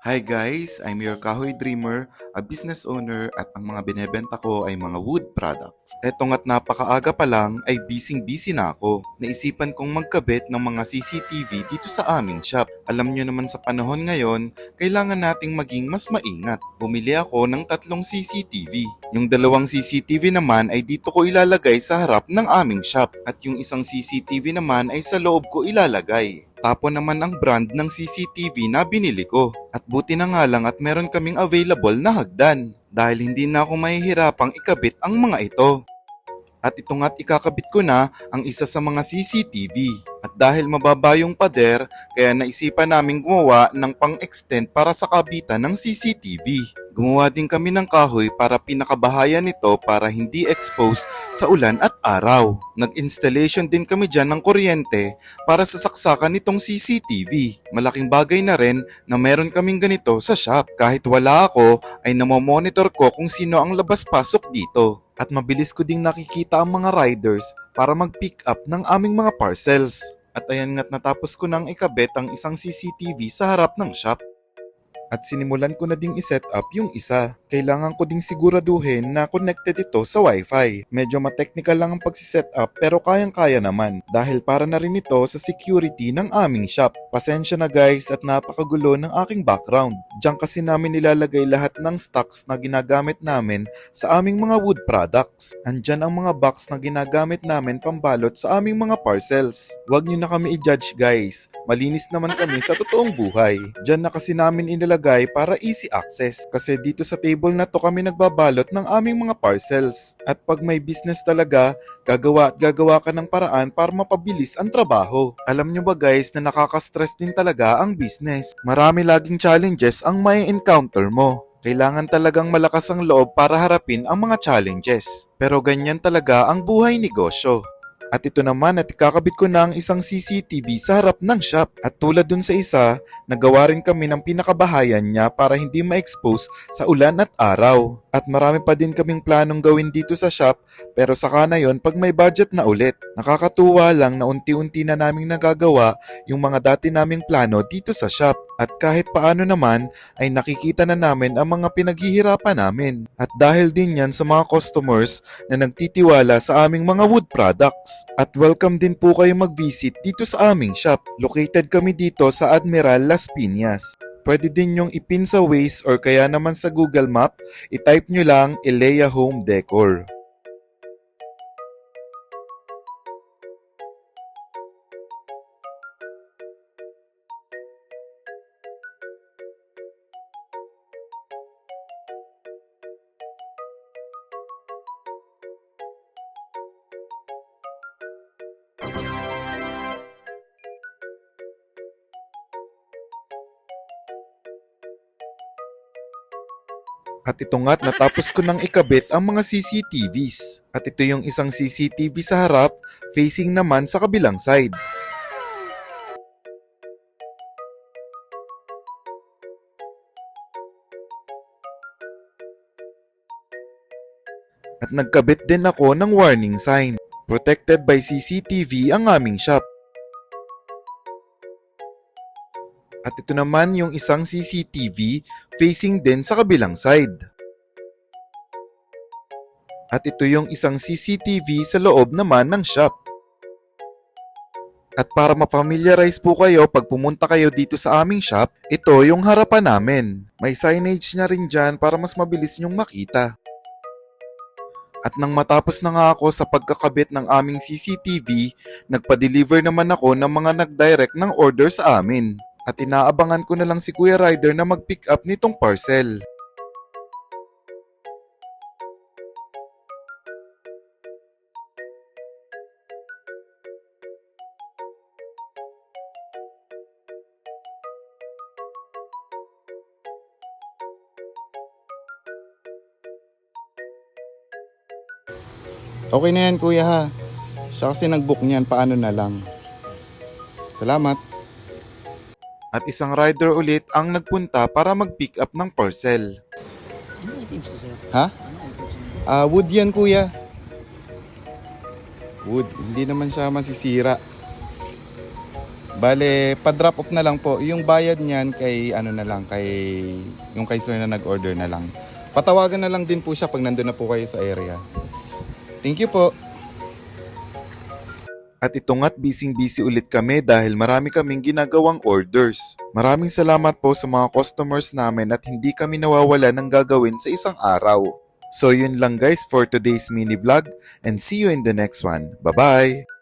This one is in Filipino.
Hi guys, I'm your Kahoy Dreamer, a business owner at ang mga binebenta ko ay mga wood products. Eto nga't napakaaga pa lang ay busy na ako. Naisipan kong magkabit ng mga CCTV dito sa aming shop. Alam nyo naman sa panahon ngayon, kailangan nating maging mas maingat. Bumili ako ng 3 CCTV. Yung 2 CCTV naman ay dito ko ilalagay sa harap ng aming shop at yung isang CCTV naman ay sa loob ko ilalagay. Tapo naman ang brand ng CCTV na binili ko. At buti na nga lang at meron kaming available na hagdan dahil hindi na ako mahihirapang ikabit ang mga ito. At ito nga't ikakabit ko na ang isa sa mga CCTV. At dahil mababa yung pader, kaya naisipan naming gumawa ng pang-extend para sa kabitan ng CCTV. Gumawa din kami ng kahoy para pinakabahayan nito para hindi exposed sa ulan at araw. Nag-installation din kami dyan ng kuryente para sa saksakan nitong CCTV. Malaking bagay na rin na meron kaming ganito sa shop. Kahit wala ako ay namomonitor ko kung sino ang labas-pasok dito. At mabilis ko ding nakikita ang mga riders para mag-pick up ng aming mga parcels. At ayan nga't natapos ko nang ikabit ang isang CCTV sa harap ng shop. At sinimulan ko na ding iset up yung isa. Kailangan ko ding siguraduhin na connected ito sa Wi-Fi. Medyo ma-technical lang ang pagsiset up pero kayang-kaya naman dahil para na rin ito sa security ng aming shop. Pasensya na guys at napakagulo ng aking background. Diyan kasi namin nilalagay lahat ng stocks na ginagamit namin sa aming mga wood products. Andyan ang mga box na ginagamit namin pambalot sa aming mga parcels. Huwag nyo na kami i-judge guys. Malinis naman kami sa totoong buhay. Diyan na kasi namin inilagay para easy access. Kasi dito sa table na to kami nagbabalot ng aming mga parcels. At pag may business talaga, gagawa ka ng paraan para mapabilis ang trabaho. Alam nyo ba guys na nakaka-stress din talaga ang business. Marami laging challenges ang may encounter mo. Kailangan talagang malakas ang loob para harapin ang mga challenges. Pero ganyan talaga ang buhay negosyo. At ito naman at ikakabit ko na ang isang CCTV sa harap ng shop. At tulad dun sa isa, nagawa rin kami ng pinakabahayan niya para hindi ma-expose sa ulan at araw. At marami pa din kaming planong gawin dito sa shop pero saka na yon pag may budget na ulit. Nakakatuwa lang na unti-unti na naming nagagawa yung mga dati naming plano dito sa shop. At kahit paano naman ay nakikita na namin ang mga pinaghihirapan namin. At dahil din yan sa mga customers na nagtitiwala sa aming mga wood products. At welcome din po kayo mag-visit dito sa aming shop. Located kami dito sa Admiral Las Piñas. Pwede din yung ipin sa Waze or kaya naman sa Google Map, i-type nyo lang Elea Home Decor. At ito nga't natapos ko nang ikabit ang mga CCTVs. At ito yung isang CCTV sa harap, facing naman sa kabilang side. At nagkabit din ako ng warning sign. Protected by CCTV ang aming shop. At ito naman yung isang CCTV facing din sa kabilang side. At ito yung isang CCTV sa loob naman ng shop. At para ma-familiarize po kayo pag pumunta kayo dito sa aming shop, ito yung harapan namin. May signage na rin dyan para mas mabilis nyong makita. At nang matapos na nga ako sa pagkakabit ng aming CCTV, nagpa-deliver naman ako ng mga nag-direct ng order sa amin. At inaabangan ko na lang si Kuya Rider na mag-pick up nitong parcel. Okay na yan kuya ha. Siya kasi nag-book niyan, paano na lang. Salamat. At isang rider ulit ang nagpunta para mag-pick up ng parcel. Ha? Wood yan kuya. Wood, hindi naman siya masisira. Bale, pa-drop off na lang po. Yung bayad niyan kay ano na lang, yung kay sir na nag-order na lang. Patawagan na lang din po siya pag nandun na po kayo sa area. Thank you po. At ito nga't busy ulit kami dahil marami kaming ginagawang orders. Maraming salamat po sa mga customers namin at hindi kami nawawala ng gagawin sa isang araw. So yun lang guys for today's mini vlog and see you in the next one. Bye-bye!